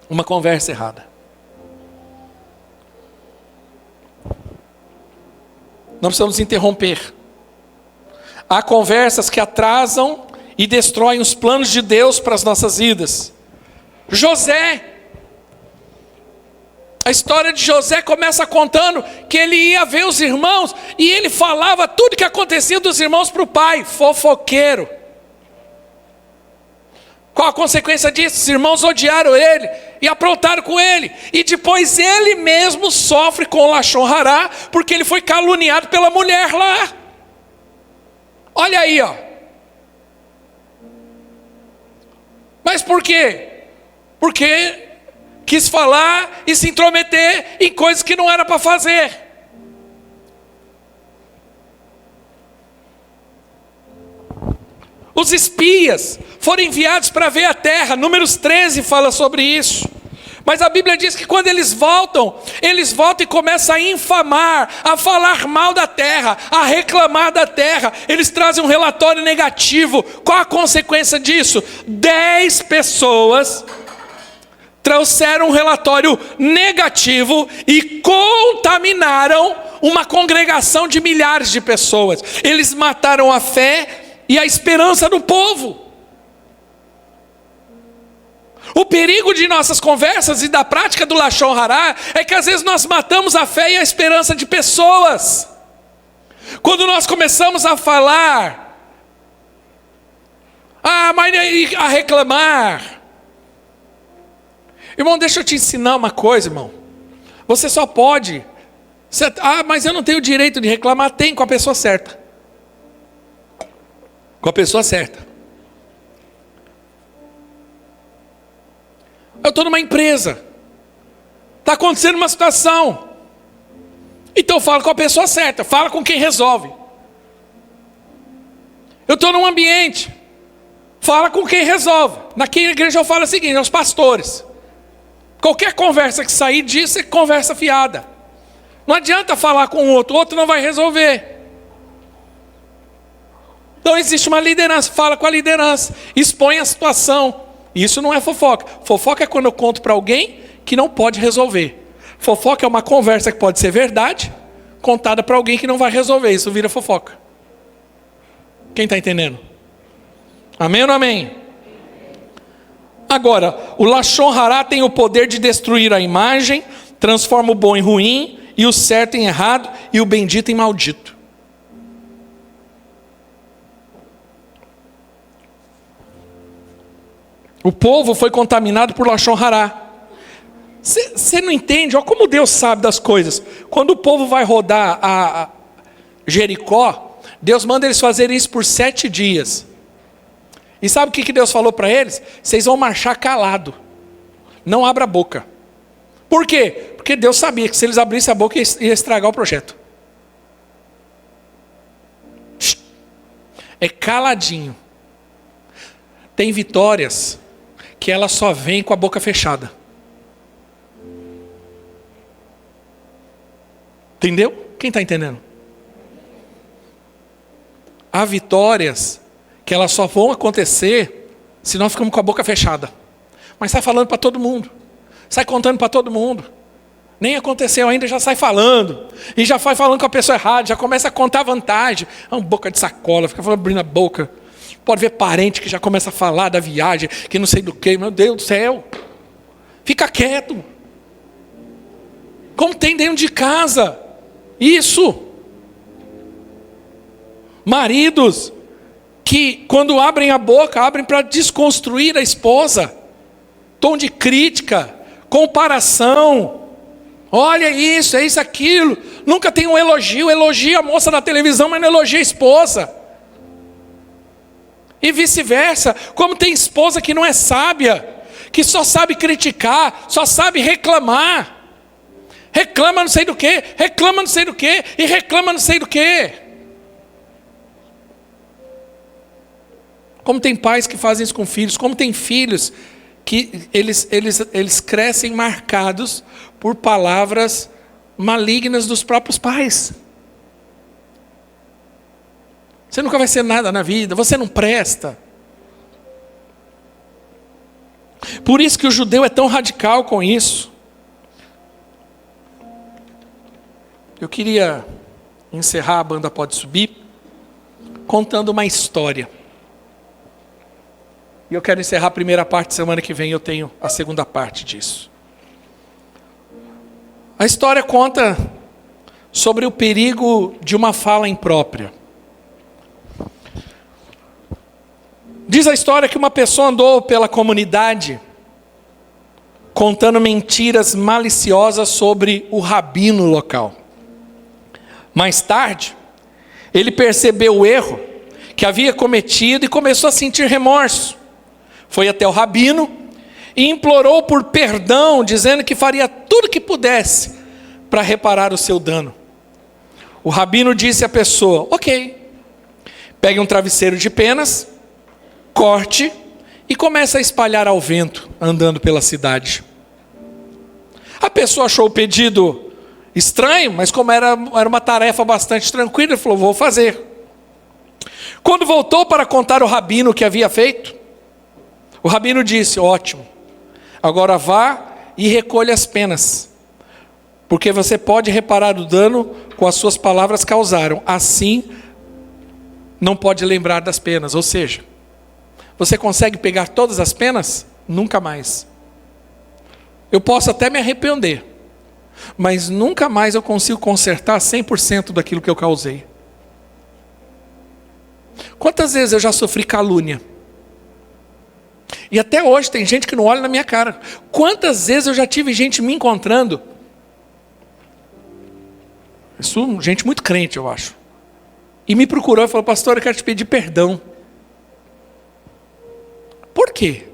[SPEAKER 1] Uma conversa errada. Não precisamos interromper. Há conversas que atrasam e destroem os planos de Deus para as nossas vidas. José. A história de José começa contando que ele ia ver os irmãos e ele falava tudo que acontecia dos irmãos para o pai. Fofoqueiro. Qual a consequência disso? Os irmãos odiaram ele e aprontaram com ele. E depois ele mesmo sofre com o Lashon Hará, porque ele foi caluniado pela mulher lá. Olha aí, ó. Mas por quê? Porque quis falar e se intrometer em coisas que não era para fazer. Os espias foram enviados para ver a terra. Números 13 fala sobre isso. Mas a Bíblia diz que quando eles voltam e começam a infamar, a falar mal da terra, a reclamar da terra. Eles trazem um relatório negativo. Qual a consequência disso? 10 pessoas trouxeram um relatório negativo e contaminaram uma congregação de milhares de pessoas. Eles mataram a fé e a esperança do povo. O perigo de nossas conversas e da prática do Lashon Hará é que às vezes nós matamos a fé e a esperança de pessoas. Quando nós começamos a falar, mas a reclamar. Irmão, deixa eu te ensinar uma coisa, irmão. Você só pode. Mas eu não tenho o direito de reclamar. Tem, com a pessoa certa. Com a pessoa certa. Eu estou numa empresa. Está acontecendo uma situação. Então fala com a pessoa certa, fala com quem resolve. Eu estou num ambiente, fala com quem resolve. Naquela igreja eu falo o seguinte, aos pastores. Qualquer conversa que sair disso é conversa fiada. Não adianta falar com o outro não vai resolver. Então existe uma liderança, fala com a liderança, expõe a situação. Isso não é fofoca. Fofoca é quando eu conto para alguém que não pode resolver. Fofoca é uma conversa que pode ser verdade, contada para alguém que não vai resolver. Isso vira fofoca. Quem está entendendo? Amém ou não amém? Agora, o Lashon Hará tem o poder de destruir a imagem, transforma o bom em ruim, e o certo em errado, e o bendito em maldito. O povo foi contaminado por Lashon Hará. Você não entende? Olha como Deus sabe das coisas. Quando o povo vai rodar a Jericó, Deus manda eles fazerem isso por 7 dias. E sabe o que Deus falou para eles? Vocês vão marchar calado. Não abra a boca. Por quê? Porque Deus sabia que se eles abrissem a boca ia estragar o projeto. É caladinho. Tem vitórias que ela só vem com a boca fechada. Entendeu? Quem está entendendo? Há vitórias que elas só vão acontecer se nós ficamos com a boca fechada. Mas sai falando para todo mundo. Sai contando para todo mundo. Nem aconteceu ainda, já sai falando. E já vai falando com a pessoa errada, já começa a contar vantagem. É uma boca de sacola, fica abrindo a boca. Pode ver parente que já começa a falar da viagem, que não sei do que. Meu Deus do céu. Fica quieto. Como tem dentro de casa. Isso. Maridos que quando abrem a boca, abrem para desconstruir a esposa. Tom de crítica, comparação. Olha isso, é isso, aquilo. Nunca tem um elogio. Elogia a moça na televisão, mas não elogia a esposa. E vice-versa. Como tem esposa que não é sábia, que só sabe criticar, só sabe reclamar. Reclama não sei do que, reclama não sei do que, e reclama não sei do que. Como tem pais que fazem isso com filhos, como tem filhos que eles crescem marcados por palavras malignas dos próprios pais. Você nunca vai ser nada na vida, você não presta. Por isso que o judeu é tão radical com isso. Eu queria encerrar, a banda pode subir, contando uma história. E eu quero encerrar a primeira parte, semana que vem eu tenho a segunda parte disso. A história conta sobre o perigo de uma fala imprópria. Diz a história que uma pessoa andou pela comunidade contando mentiras maliciosas sobre o rabino local. Mais tarde, ele percebeu o erro que havia cometido e começou a sentir remorso. Foi até o rabino e implorou por perdão, dizendo que faria tudo o que pudesse para reparar o seu dano. O rabino disse à pessoa: ok, pegue um travesseiro de penas, corte e comece a espalhar ao vento, andando pela cidade. A pessoa achou o pedido estranho, mas como era uma tarefa bastante tranquila, ele falou: vou fazer. Quando voltou para contar ao rabino o que havia feito, o rabino disse: ótimo, agora vá e recolha as penas, porque você pode reparar o dano com as suas palavras causaram, assim não pode lembrar das penas. Ou seja, você consegue pegar todas as penas? Nunca mais. Eu posso até me arrepender, mas nunca mais eu consigo consertar 100% daquilo que eu causei. Quantas vezes eu já sofri calúnia? E até hoje tem gente que não olha na minha cara. Quantas vezes eu já tive gente me encontrando? Isso, gente muito crente, eu acho. E me procurou e falou: pastor, eu quero te pedir perdão. Por quê?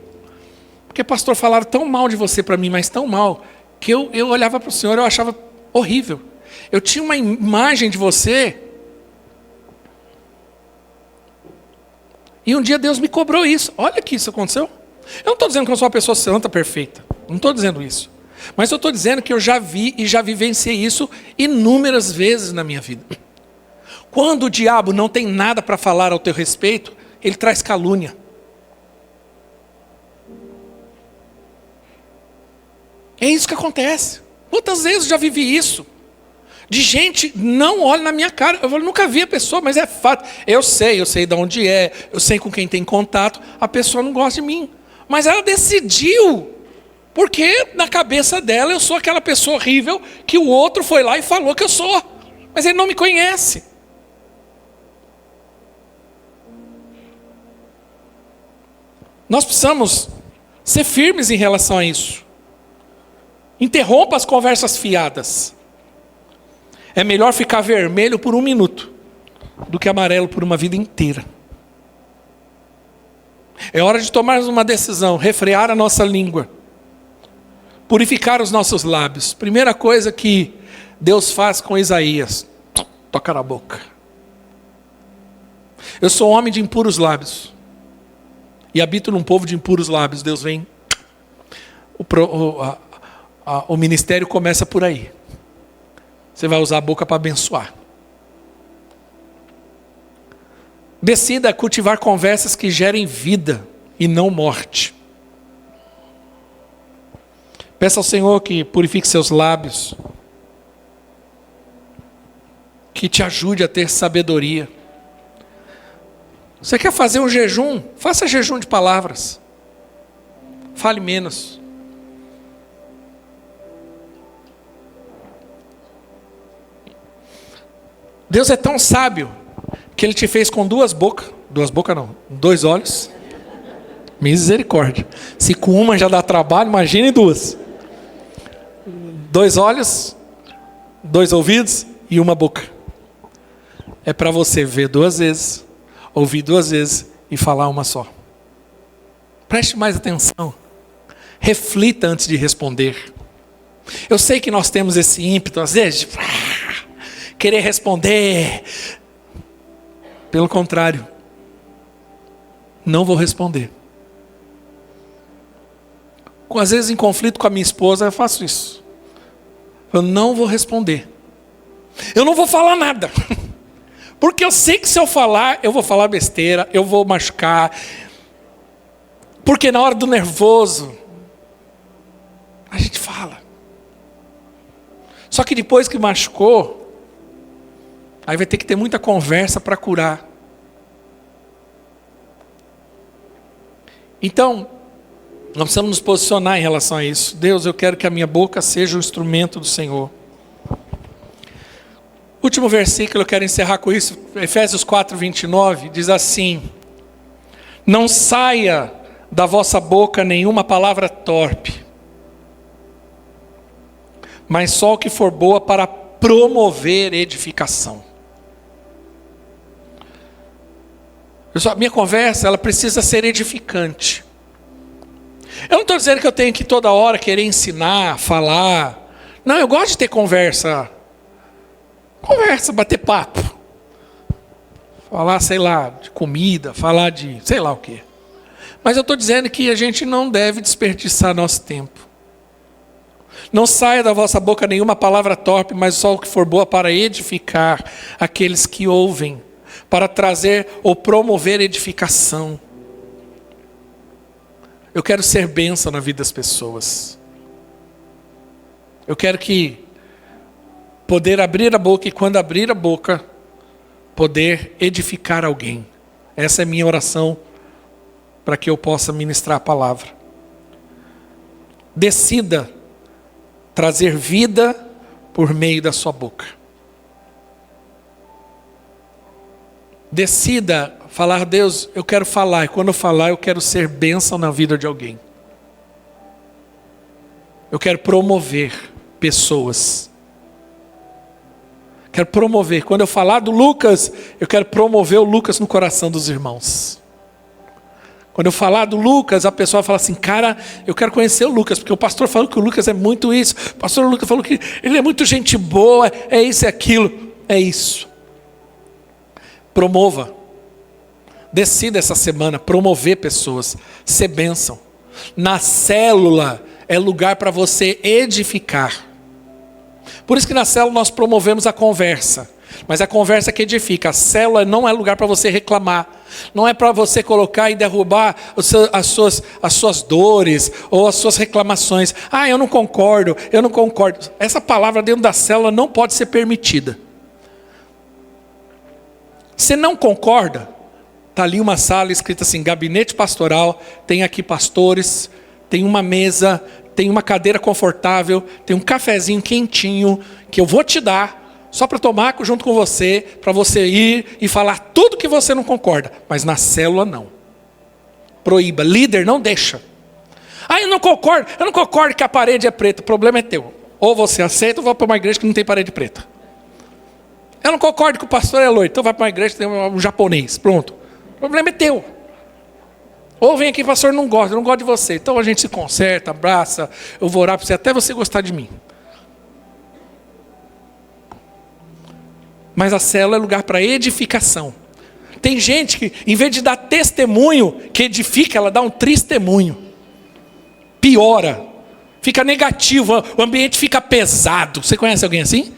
[SPEAKER 1] Porque, pastor, falaram tão mal de você para mim, mas tão mal, que eu olhava para o senhor e eu achava horrível. Eu tinha uma imagem de você. E um dia Deus me cobrou isso. Olha que isso aconteceu. Eu não estou dizendo que eu sou uma pessoa santa, perfeita. Não estou dizendo isso. Mas eu estou dizendo que eu já vi e já vivenciei isso inúmeras vezes na minha vida. Quando o diabo não tem nada para falar ao teu respeito, ele traz calúnia. É isso que acontece. Quantas vezes eu já vivi isso? De gente, não olha na minha cara. Eu nunca vi a pessoa, mas é fato. Eu sei de onde é, eu sei com quem tem contato. A pessoa não gosta de mim. Mas ela decidiu. Porque na cabeça dela eu sou aquela pessoa horrível que o outro foi lá e falou que eu sou. Mas ele não me conhece. Nós precisamos ser firmes em relação a isso. Interrompa as conversas fiadas. É melhor ficar vermelho por 1 minuto do que amarelo por uma vida inteira. É hora de tomarmos uma decisão, refrear a nossa língua, purificar os nossos lábios. Primeira coisa que Deus faz com Isaías: toca na boca. Eu sou homem de impuros lábios e habito num povo de impuros lábios. Deus vem. O ministério começa por aí. Você vai usar a boca para abençoar. Decida cultivar conversas que gerem vida e não morte. Peça ao Senhor que purifique seus lábios, que te ajude a ter sabedoria. Você quer fazer um jejum? Faça jejum de palavras. Fale menos. Deus é tão sábio que Ele te fez com 2 bocas. 2 bocas não, 2 olhos. Misericórdia. Se com uma já dá trabalho, imagine 2. 2 olhos, 2 ouvidos e 1 boca. É para você ver 2 vezes, ouvir 2 vezes e falar uma só. Preste mais atenção. Reflita antes de responder. Eu sei que nós temos esse ímpeto, às vezes, de querer responder. Pelo contrário, não vou responder. Às vezes em conflito com a minha esposa eu faço isso. Eu não vou responder. Eu não vou falar nada. Porque eu sei que se eu falar, eu vou falar besteira, eu vou machucar. Porque na hora do nervoso, a gente fala. Só que depois que machucou, aí vai ter que ter muita conversa para curar. Então, nós precisamos nos posicionar em relação a isso. Deus, eu quero que a minha boca seja o instrumento do Senhor. Último versículo, eu quero encerrar com isso. Efésios 4:29 diz assim: não saia da vossa boca nenhuma palavra torpe, mas só o que for boa para promover edificação. Pessoal, a minha conversa, ela precisa ser edificante. Eu não estou dizendo que eu tenho que toda hora querer ensinar, falar. Não, eu gosto de ter conversa. Conversa, bater papo. Falar, sei lá, de comida, falar de sei lá o quê. Mas eu estou dizendo que a gente não deve desperdiçar nosso tempo. Não saia da vossa boca nenhuma palavra torpe, mas só o que for boa para edificar aqueles que ouvem, para trazer ou promover edificação. Eu quero ser bênção na vida das pessoas. Eu quero poder abrir a boca e quando abrir a boca, poder edificar alguém. Essa é a minha oração para que eu possa ministrar a palavra. Decida trazer vida por meio da sua boca. Decida falar, Deus, eu quero falar, e quando eu falar, eu quero ser bênção na vida de alguém. Eu quero promover pessoas. Quero promover. Quando eu falar do Lucas, eu quero promover o Lucas no coração dos irmãos. Quando eu falar do Lucas, a pessoa fala assim, cara, eu quero conhecer o Lucas, porque o pastor falou que o Lucas é muito isso, o pastor Lucas falou que ele é muito gente boa, é isso e aquilo. É isso. Promova. Decida essa semana promover pessoas, ser bênção. Na célula é lugar para você edificar. Por isso que na célula nós promovemos a conversa. Mas a conversa que edifica. A célula não é lugar para você reclamar. Não é para você colocar e derrubar as suas dores ou as suas reclamações. Ah, eu não concordo. Essa palavra dentro da célula não pode ser permitida. Você não concorda? Está ali uma sala escrita assim, gabinete pastoral, tem aqui pastores, tem uma mesa, tem uma cadeira confortável, tem um cafezinho quentinho, que eu vou te dar, só para tomar junto com você, para você ir e falar tudo que você não concorda. Mas na célula não. Proíba. Líder, não deixa. Ah, eu não concordo que a parede é preta. O problema é teu. Ou você aceita ou vai para uma igreja que não tem parede preta. Eu não concordo que o pastor é loiro. Então vai para uma igreja que tem um japonês. Pronto. O problema é teu. Ou vem aqui, pastor, eu não gosto de você. Então a gente se conserta, abraça, eu vou orar para você, até você gostar de mim. Mas a célula é lugar para edificação. Tem gente que, em vez de dar testemunho, que edifica, ela dá um tristemunho. Piora. Fica negativo, o ambiente fica pesado. Você conhece alguém assim?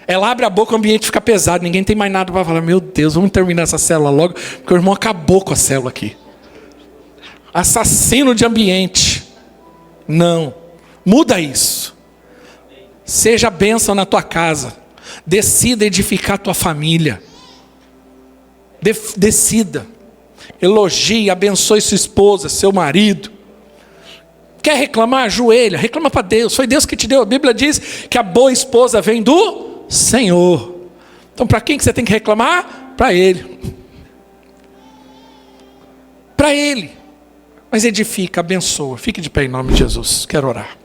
[SPEAKER 1] Ela abre a boca, o ambiente fica pesado. Ninguém tem mais nada para falar. Meu Deus, vamos terminar essa célula logo, porque o irmão acabou com a célula aqui. Assassino de ambiente. Não. Muda isso. Seja bênção na tua casa. Decida edificar a tua família. Decida. Elogie, abençoe sua esposa, seu marido. Quer reclamar? Ajoelha. Reclama para Deus. Foi Deus que te deu. A Bíblia diz que a boa esposa vem do Senhor. Então para quem que você tem que reclamar? Para Ele. Para Ele. Mas edifica, abençoa. Fique de pé em nome de Jesus. Quero orar.